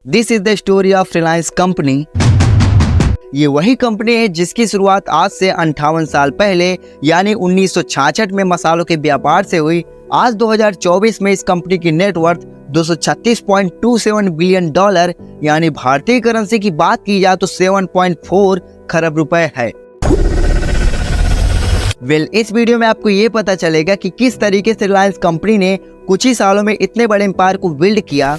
This is the story of Reliance company. ये वही company है जिसकी शुरुआत आज से 58 साल पहले यानी 1966 में मसालों के व्यापार से हुई। आज 2024 में इस कंपनी की नेटवर्थ 236.27 बिलियन डॉलर यानी भारतीय करेंसी की बात की जाए तो 7.4 खरब रुपए है। इस वीडियो में आपको ये पता चलेगा कि किस तरीके से रिलायंस कंपनी ने कुछ ही सालों में इतने बड़े एम्पायर को बिल्ड किया।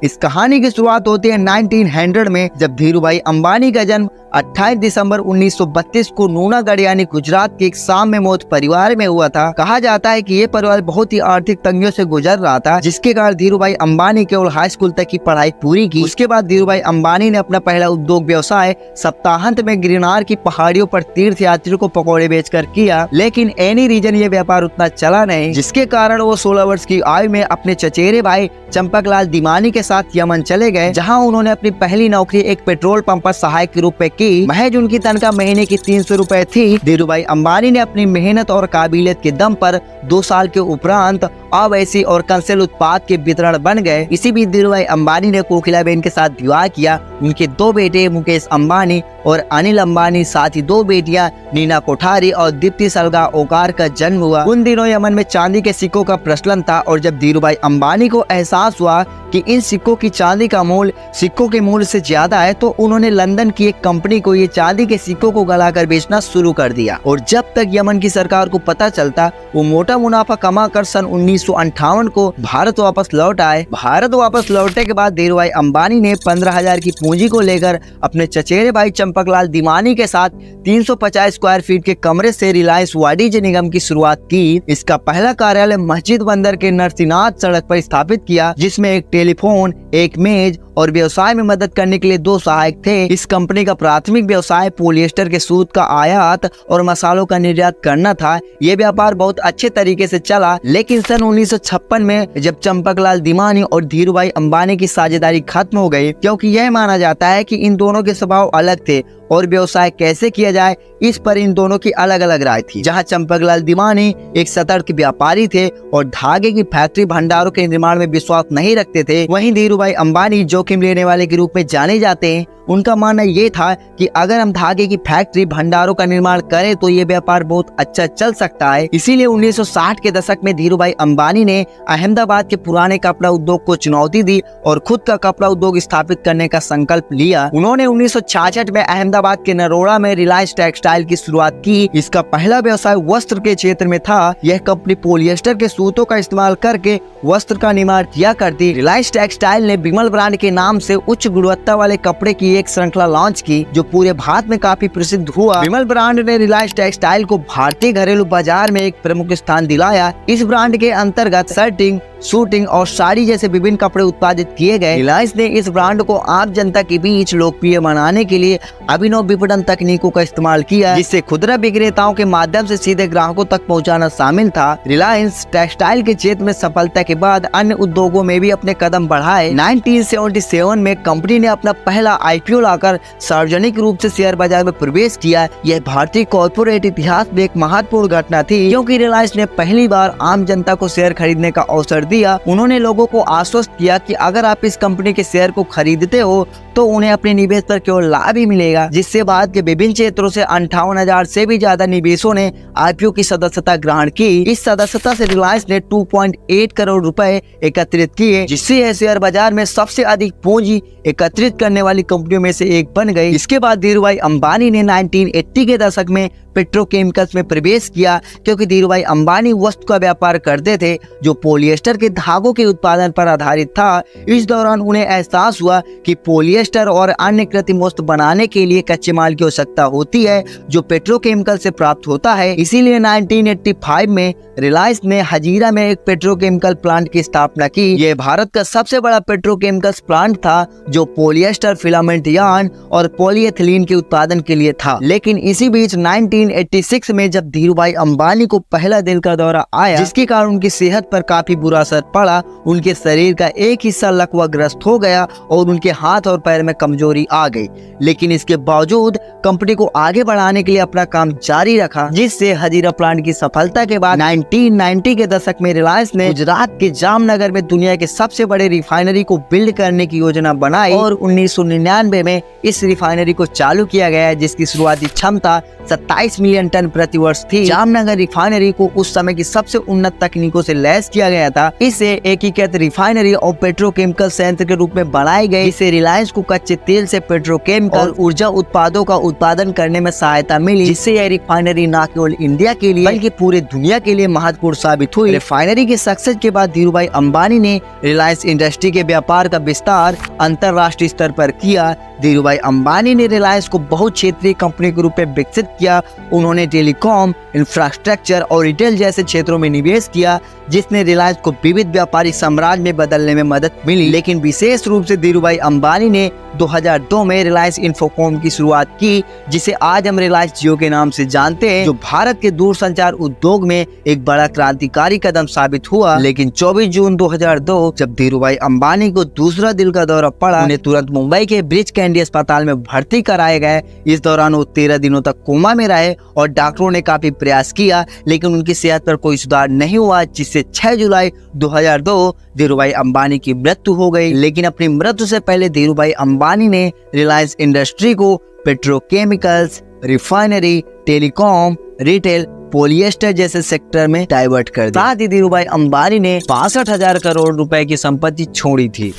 इस कहानी की शुरुआत होती है 1900 में, जब धीरूभाई अंबानी का जन्म 28 दिसंबर 1932 को नूनागढ़ यानी गुजरात के एक साम्यमोद परिवार में हुआ था। कहा जाता है कि ये परिवार बहुत ही आर्थिक तंगियों से गुजर रहा था, जिसके कारण धीरूभाई अंबानी केवल हाई स्कूल तक की पढ़ाई पूरी की। उसके बाद धीरूभाई अंबानी ने अपना पहला उद्योग व्यवसाय सप्ताहांत में गिरनार की पहाड़ियों पर तीर्थ यात्रियों को पकौड़े बेचकर किया, लेकिन एनी रीजन ये व्यापार उतना चला नहीं, जिसके कारण वो 16 वर्ष की आयु में अपने चचेरे भाई चंपकलाल दीवानी के साथ यमन चले गए, जहां उन्होंने अपनी पहली नौकरी एक पेट्रोल पंप पर सहायक के रूप में की। महज उनकी तनख्वाह महीने की 300 रुपए थी। धीरूभाई अंबानी ने अपनी मेहनत और काबिलियत के दम पर 2 साल के उपरांत अवैसी और कंसेल उत्पाद के वितरण बन गए। इसी बीच धीरूभाई अंबानी ने कोकिलाबेन के साथ विवाह किया। उनके 2 बेटे मुकेश अंबानी और अनिल अंबानी, साथ ही 2 बेटियां नीना कोठारी और दीप्ति सलगा ओकार का जन्म हुआ। उन दिनों यमन में चांदी के सिक्कों का प्रचलन था और जब धीरूभाई अंबानी को एहसास हुआ कि इन सिक्कों की चांदी का मूल्य सिक्कों के मूल्य से ज्यादा है, तो उन्होंने लंदन की एक कंपनी को ये चांदी के सिक्कों को गलाकर बेचना शुरू कर दिया। और जब तक यमन की सरकार को पता चलता, वो मोटा मुनाफा कमाकर सन 1958 को भारत वापस लौट आए। भारत वापस लौटने के बाद धीरूभाई अंबानी ने 15,000 की पूंजी को लेकर अपने चचेरे भाई चंपकलाल दीवानी के साथ 350 स्क्वायर फीट के कमरे से रिलायंस वाणिज्य निगम की शुरुआत की। इसका पहला कार्यालय मस्जिद बंदर के नरसिंहनाथ सड़क पर स्थापित किया, जिसमें एक टेलीफोन, एक मेज और व्यवसाय में मदद करने के लिए 2 सहायक थे। इस कंपनी का प्राथमिक व्यवसाय पॉलिएस्टर के सूत का आयात और मसालों का निर्यात करना था। ये व्यापार बहुत अच्छे तरीके से चला, लेकिन सन 1956 में जब चंपकलाल दीवानी और धीरूभाई अंबानी की साझेदारी खत्म हो गई, क्योंकि यह माना जाता है कि इन दोनों के स्वभाव अलग थे और व्यवसाय कैसे किया जाए इस पर इन दोनों की अलग अलग राय थी। जहां चंपकलाल दीवानी एक सतर्क व्यापारी थे और धागे की फैक्ट्री भंडारों के निर्माण में विश्वास नहीं रखते थे, वहीं धीरूभाई अंबानी जोखिम लेने वाले के रूप में जाने जाते हैं। उनका मानना ये था कि अगर हम धागे की फैक्ट्री भंडारों का निर्माण करें तो ये व्यापार बहुत अच्छा चल सकता है। इसीलिए 1960 के दशक में धीरूभाई अंबानी ने अहमदाबाद के पुराने कपड़ा उद्योग को चुनौती दी और खुद का कपड़ा उद्योग स्थापित करने का संकल्प लिया। उन्होंने 1966 में अहमदाबाद के नरोड़ा में रिलायंस टेक्सटाइल की शुरुआत की। इसका पहला व्यवसाय वस्त्र के क्षेत्र में था। यह कंपनी पॉलिएस्टर के सूतों का इस्तेमाल करके वस्त्र का निर्माण किया करती। रिलायंस टेक्सटाइल ने विमल ब्रांड के नाम से उच्च गुणवत्ता वाले कपड़े की एक श्रृंखला लॉन्च की, जो पूरे भारत में काफी प्रसिद्ध हुआ। विमल ब्रांड ने रिलायंस टेक्सटाइल को भारतीय घरेलू बाजार में एक प्रमुख स्थान दिलाया। इस ब्रांड के अंतर्गत शर्टिंग, सूटिंग और साड़ी जैसे विभिन्न कपड़े उत्पादित किए गए। रिलायंस ने इस ब्रांड को आम जनता के बीच लोकप्रिय बनाने के लिए अभिनव विपणन तकनीकों का इस्तेमाल किया, जिससे खुदरा विक्रेताओं के माध्यम से सीधे ग्राहकों तक पहुंचाना शामिल था। रिलायंस टेक्सटाइल के क्षेत्र में सफलता के बाद अन्य उद्योगों में भी अपने कदम बढ़ाए। 1977 में कंपनी ने अपना पहला IPO लाकर सार्वजनिक रूप से शेयर बाजार में प्रवेश किया। यह भारतीय कॉर्पोरेट इतिहास में एक महत्वपूर्ण घटना थी, क्योंकि रिलायंस ने पहली बार आम जनता को शेयर खरीदने का अवसर दिया। उन्होंने लोगों को आश्वस्त किया कि अगर आप इस कंपनी के शेयर को खरीदते हो तो उन्हें अपने निवेश पर केवल लाभ ही मिलेगा, जिससे बाद के विभिन्न क्षेत्रों से 58,000 से भी ज्यादा निवेशों ने IPO की सदस्यता ग्रहण की। इस सदस्यता से रिलायंस ने 2.8 करोड़ रुपए एकत्रित किए, जिससे यह शेयर बाजार में सबसे अधिक पूंजी एकत्रित करने वाली कंपनियों में से एक बन गई। इसके बाद धीरूभाई अंबानी ने 1980 के दशक में पेट्रोकेमिकल्स में प्रवेश किया, क्योंकि धीरूभाई अंबानी वस्तु का व्यापार करते थे जो पॉलिएस्टर के धागों के उत्पादन पर आधारित था। इस दौरान उन्हें एहसास हुआ कि पॉलिएस्टर और अन्य कृत्रिम वस्तु बनाने के लिए कच्चे माल की आवश्यकता होती है, जो पेट्रोकेमिकल से प्राप्त होता है। इसीलिए 1985 में रिलायंस ने हजीरा में एक पेट्रोकेमिकल प्लांट की स्थापना की। यह भारत का सबसे बड़ा पेट्रोकेमिकल्स प्लांट था, जो पॉलिएस्टर, फिलामेंट यार्न और पॉलीएथिलीन के उत्पादन के लिए था। लेकिन इसी बीच 19 1986 में जब धीरूभाई अंबानी को पहला दिल का दौरा आया, जिसके कारण उनकी सेहत पर काफी बुरा असर पड़ा, उनके शरीर का एक हिस्सा लकवाग्रस्त हो गया और उनके हाथ और पैर में कमजोरी आ गई। लेकिन इसके बावजूद कंपनी को आगे बढ़ाने के लिए अपना काम जारी रखा, जिससे हजीरा प्लांट की सफलता के बाद 1990 के दशक में रिलायंस ने गुजरात के जामनगर में दुनिया के सबसे बड़े रिफाइनरी को बिल्ड करने की योजना बनाई और 1999 में इस रिफाइनरी को चालू किया गया, जिसकी शुरुआती क्षमता 27 मिलियन टन प्रति वर्ष थी। जामनगर रिफाइनरी को उस समय की सबसे उन्नत तकनीकों से लैस किया गया था। इसे एकीकृत रिफाइनरी और पेट्रोकेमिकल संयंत्र के रूप में बनाई गई, जिससे रिलायंस को कच्चे तेल से पेट्रोकेमिकल और ऊर्जा उत्पादों का उत्पादन करने में सहायता मिली, जिससे यह रिफाइनरी न केवल इंडिया के लिए बल्कि पूरे दुनिया के लिए महत्वपूर्ण साबित हुई। रिफाइनरी के सक्सेस के बाद धीरूभाई अंबानी ने रिलायंस इंडस्ट्री के व्यापार का विस्तार अंतरराष्ट्रीय स्तर पर किया। धीरूभाई अंबानी ने रिलायंस को बहु क्षेत्रीय कंपनी के रूप में विकसित किया। उन्होंने टेलीकॉम, इंफ्रास्ट्रक्चर और रिटेल जैसे क्षेत्रों में निवेश किया, जिसने रिलायंस को विविध व्यापारिक साम्राज्य में बदलने में मदद मिली। लेकिन विशेष रूप से धीरूभाई अंबानी ने 2002 में रिलायंस इंफोकॉम की शुरुआत की, जिसे आज हम रिलायंस जियो के नाम से जानते हैं, जो भारत के दूरसंचार उद्योग में एक बड़ा क्रांतिकारी कदम साबित हुआ। लेकिन 24 जून 2002 जब धीरूभाई अंबानी को दूसरा दिल का दौरा पड़ा, उन्हें तुरंत मुंबई के ब्रिच कैंडी अस्पताल में भर्ती कराए गए। इस दौरान वो 13 दिनों तक कोमा में रहे और डॉक्टरों ने काफी प्रयास किया, लेकिन उनकी सेहत पर कोई सुधार नहीं हुआ, जिससे 6 जुलाई 2002 धीरूभाई अंबानी की मृत्यु हो गई। लेकिन अपनी मृत्यु से पहले धीरूभाई अंबानी ने रिलायंस इंडस्ट्री को petrochemicals, refinery, telecom, retail, polyester जैसे सेक्टर में डाइवर्ट कर दिया। साथ ही धीरूभाई अंबानी ने 62,000 करोड़ रुपए की संपत्ति छोड़ी थी।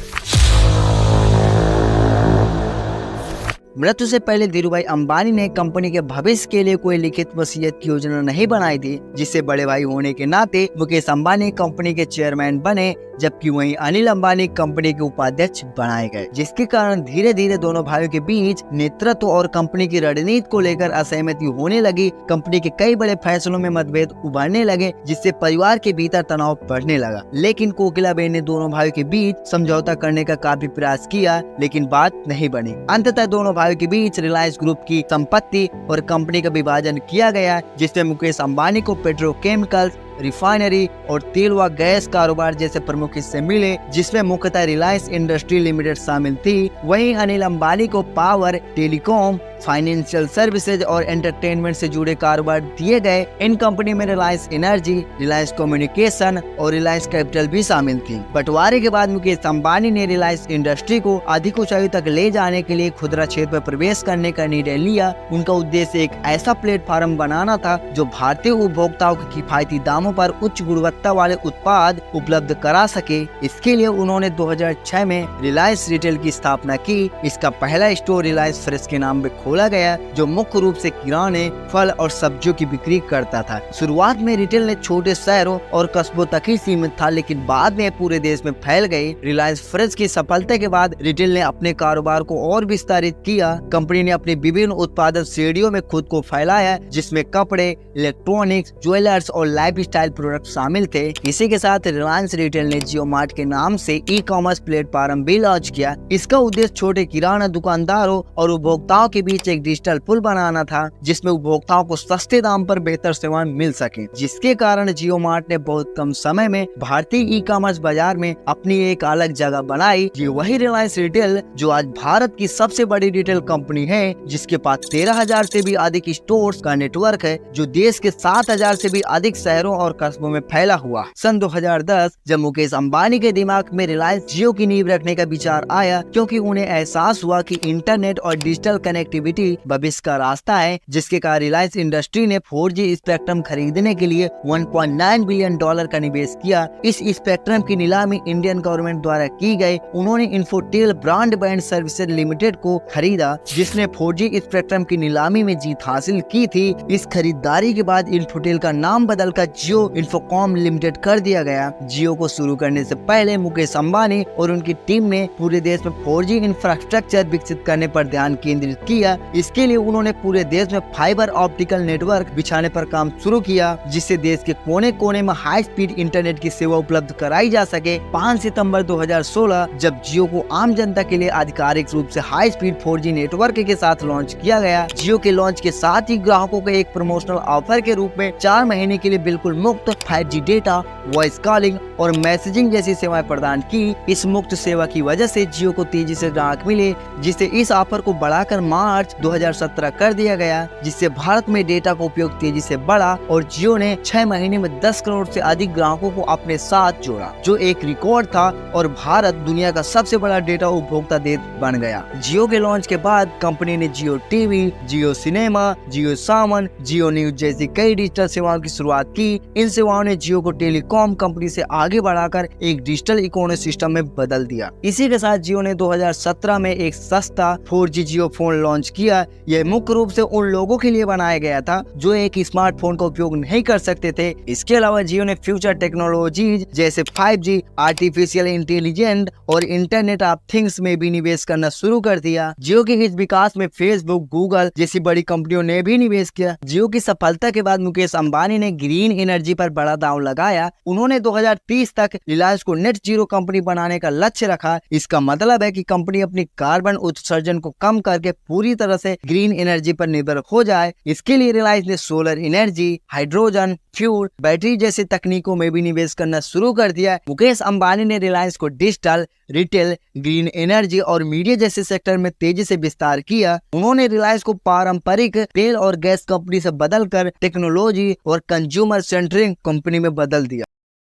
मृत्यु से पहले धीरूभाई अंबानी ने कंपनी के भविष्य के लिए कोई लिखित वसीयत की योजना नहीं बनाई थी, जिससे बड़े भाई होने के नाते मुकेश अंबानी कंपनी के चेयरमैन बने, जबकि वहीं अनिल अंबानी कंपनी के उपाध्यक्ष बनाए गए, जिसके कारण धीरे धीरे दोनों भाइयों के बीच नेतृत्व और कंपनी की रणनीति को लेकर असहमति होने लगी। कंपनी के कई बड़े फैसलों में मतभेद उभरने लगे, जिससे परिवार के भीतर तनाव बढ़ने लगा। लेकिन कोकिलाबेन ने दोनों भाइयों के बीच समझौता करने का काफी प्रयास किया, लेकिन बात नहीं बनी। अंततः दोनों भाइयों के बीच रिलायंस ग्रुप की संपत्ति और कंपनी का विभाजन किया गया, जिसमें मुकेश अंबानी को पेट्रोकेमिकल्स, रिफाइनरी और तेल व गैस कारोबार जैसे प्रमुख हिस्से मिले, जिसमें मुख्यतः रिलायंस इंडस्ट्री लिमिटेड शामिल थी। वहीं अनिल अंबानी को पावर, टेलीकॉम, फाइनेंशियल सर्विसेज और एंटरटेनमेंट से जुड़े कारोबार दिए गए। इन कंपनी में रिलायंस एनर्जी, रिलायंस कम्युनिकेशन और रिलायंस कैपिटल भी शामिल थी। बंटवारे के बाद मुकेश अंबानी ने रिलायंस इंडस्ट्री को अधिक ऊंचाई तक ले जाने के लिए खुदरा क्षेत्र में प्रवेश करने का निर्णय लिया। उनका उद्देश्य एक ऐसा प्लेटफॉर्म बनाना था जो भारतीय उपभोक्ताओं को किफायती दामों पर उच्च गुणवत्ता वाले उत्पाद उपलब्ध करा सके। इसके लिए उन्होंने 2006 में रिलायंस रिटेल की स्थापना की। इसका पहला स्टोर रिलायंस फ्रेश के नाम पे खोला गया, जो मुख्य रूप से किराने, फल और सब्जियों की बिक्री करता था। शुरुआत में रिटेल ने छोटे शहरों और कस्बों तक ही सीमित था, लेकिन बाद में पूरे देश में फैल गई। रिलायंस फ्रेश की सफलता के बाद रिटेल ने अपने कारोबार को और विस्तारित किया। कंपनी ने अपनी विभिन्न उत्पादन श्रेणियों में खुद को फैलाया, जिसमें कपड़े, इलेक्ट्रॉनिक्स, ज्वेलर्स और लाइफस्टाइल प्रोडक्ट शामिल थे। इसी के साथ रिलायंस रिटेल ने जियो मार्ट के नाम से ई कॉमर्स प्लेटफॉर्म भी लॉन्च किया। इसका उद्देश्य छोटे किराना दुकानदारों और उपभोक्ताओं के बीच एक डिजिटल पुल बनाना था, जिसमें उपभोक्ताओं को सस्ते दाम पर बेहतर सेवाएं मिल सके, जिसके कारण जियो मार्ट ने बहुत कम समय में भारतीय ई कॉमर्स बाजार में अपनी एक अलग जगह बनाई। ये वही रिलायंस रिटेल जो आज भारत की सबसे बड़ी रिटेल कंपनी है, जिसके पास 13,000 से भी अधिक स्टोर्स का नेटवर्क है, जो देश के 7,000 से भी अधिक शहरों और कस्बों में फैला हुआ। सन 2010 जब मुकेश अंबानी के दिमाग में रिलायंस जियो की नींव रखने का विचार आया, क्योंकि उन्हें एहसास हुआ कि इंटरनेट और डिजिटल कनेक्टिविटी भविष्य का रास्ता है, जिसके कारण रिलायंस इंडस्ट्री ने 4G स्पेक्ट्रम खरीदने के लिए $1.9 बिलियन का निवेश किया। इस स्पेक्ट्रम की नीलामी इंडियन गवर्नमेंट द्वारा की गई। उन्होंने इन्फोटेल ब्रॉडबैंड सर्विसेज लिमिटेड को खरीदा, जिसने 4G स्पेक्ट्रम की नीलामी में जीत हासिल की थी। इस खरीदारी के बाद इन्फोटेल का नाम बदलकर जियो इंफोकॉम लिमिटेड कर दिया गया। जियो को शुरू करने से पहले मुकेश अंबानी और उनकी टीम ने पूरे देश में 4G इंफ्रास्ट्रक्चर विकसित करने पर ध्यान केंद्रित किया। इसके लिए उन्होंने पूरे देश में फाइबर ऑप्टिकल नेटवर्क बिछाने पर काम शुरू किया, जिससे देश के कोने कोने में हाई स्पीड इंटरनेट की सेवा उपलब्ध कराई जा सके। 5 सितंबर 2016 जब जियो को आम जनता के लिए आधिकारिक रूप से हाई स्पीड 4G नेटवर्क के साथ लॉन्च किया गया। जियो के लॉन्च के साथ ही ग्राहकों को एक प्रमोशनल ऑफर के रूप में 4 महीने के लिए बिल्कुल मुफ्त 5G डेटा, वॉइस कॉलिंग और मैसेजिंग जैसी सेवाएं प्रदान की। इस मुफ्त सेवा की वजह से जियो को तेजी से ग्राहक मिले, जिससे इस ऑफर को बढ़ाकर मार्च 2017 कर दिया गया, जिससे भारत में डेटा का उपयोग तेजी से बढ़ा और जियो ने 6 महीने में 10 करोड़ से अधिक ग्राहकों को अपने साथ जोड़ा, जो एक रिकॉर्ड था और भारत दुनिया का सबसे बड़ा डेटा उपभोक्ता देश बन गया। जियो के लॉन्च के बाद कंपनी ने जियो टीवी, जियो सिनेमा, जियो सावन, जियो न्यूज जैसी कई डिजिटल सेवाओं की शुरुआत की। इन सेवाओं ने जियो को टेलीकॉम कंपनी से आगे बढ़ाकर एक डिजिटल इकोसिस्टम में बदल दिया। इसी के साथ जियो ने 2017 में एक सस्ता 4G जियो फोन लॉन्च किया। यह मुख्य रूप से उन लोगों के लिए बनाया गया था जो एक स्मार्टफोन का उपयोग नहीं कर सकते थे। इसके अलावा जियो ने फ्यूचर टेक्नोलॉजीज जैसे 5G, आर्टिफिशियल इंटेलिजेंस और इंटरनेट ऑफ थिंग्स में भी निवेश करना शुरू कर दिया। जियो के इस विकास में फेसबुक, गूगल जैसी बड़ी कंपनियों ने भी निवेश किया। जियो की सफलता के बाद मुकेश अंबानी ने ग्रीन एनर्जी पर बड़ा दांव लगाया। उन्होंने 2030 तक रिलायंस को नेट जीरो कंपनी बनाने का लक्ष्य रखा। इसका मतलब है कि कंपनी अपनी कार्बन उत्सर्जन को कम करके पूरी तरह से ग्रीन एनर्जी पर निर्भर हो जाए। इसके लिए रिलायंस ने solar energy, hydrogen, fuel, battery जैसी तकनीकों में भी निवेश करना शुरू कर दिया। मुकेश अंबानी ने रिलायंस को डिजिटल, रिटेल, ग्रीन एनर्जी और मीडिया जैसे सेक्टर में तेजी से विस्तार किया। उन्होंने रिलायंस को पारंपरिक तेल और गैस कंपनी से बदलकर टेक्नोलॉजी और कंज्यूमर सेंट्रिक कंपनी में बदल दिया।